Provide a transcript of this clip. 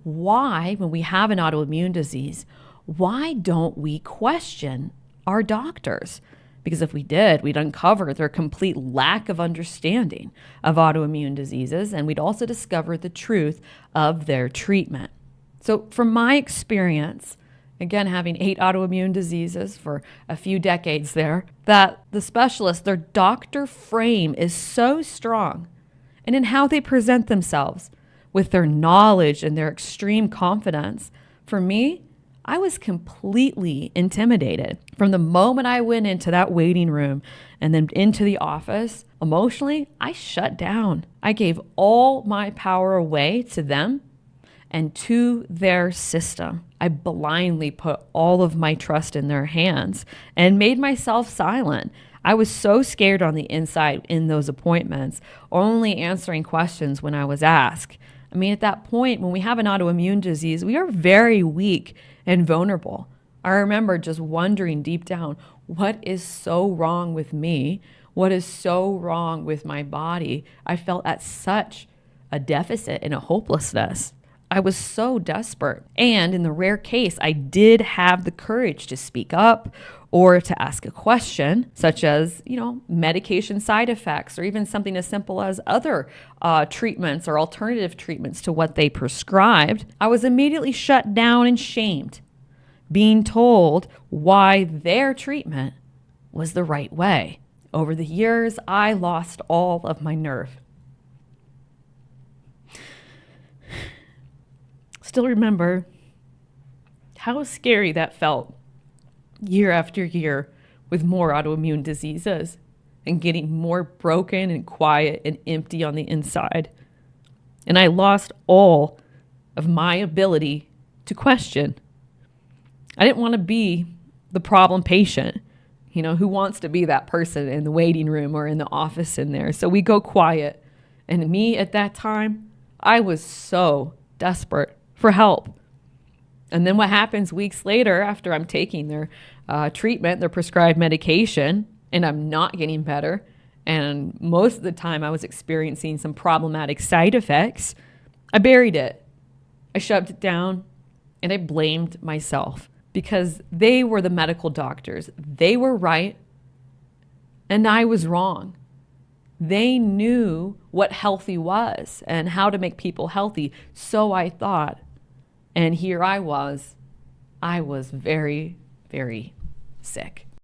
why, when we have an autoimmune disease, why don't we question our doctors? Because if we did, we'd uncover their complete lack of understanding of autoimmune diseases, and we'd also discover the truth of their treatment. So from my experience, again, having 8 autoimmune diseases for a few decades there, that the specialists, their doctor frame is so strong, and in how they present themselves with their knowledge and their extreme confidence. For me, I was completely intimidated. From the moment I went into that waiting room and then into the office, emotionally, I shut down. I gave all my power away to them and to their system. I blindly put all of my trust in their hands and made myself silent. I was so scared on the inside in those appointments, only answering questions when I was asked. I mean, at that point, when we have an autoimmune disease, we are very weak and vulnerable. I remember just wondering deep down, what is so wrong with me? What is so wrong with my body? I felt at such a deficit and a hopelessness. I was so desperate. And in the rare case, I did have the courage to speak up or to ask a question, such as, medication side effects, or even something as simple as other treatments or alternative treatments to what they prescribed. I was immediately shut down and shamed, being told why their treatment was the right way. Over the years, I lost all of my nerve. Still remember how scary that felt year after year with more autoimmune diseases and getting more broken and quiet and empty on the inside. And I lost all of my ability to question. I didn't want to be the problem patient, who wants to be that person in the waiting room or in the office in there. So we go quiet. And me at that time, I was so desperate for help. And then what happens weeks later after I'm taking their treatment, their prescribed medication, and I'm not getting better, and most of the time I was experiencing some problematic side effects, I buried it. I shoved it down, and I blamed myself because they were the medical doctors. They were right, and I was wrong. They knew what healthy was and how to make people healthy, so I thought. And here I was very, very sick.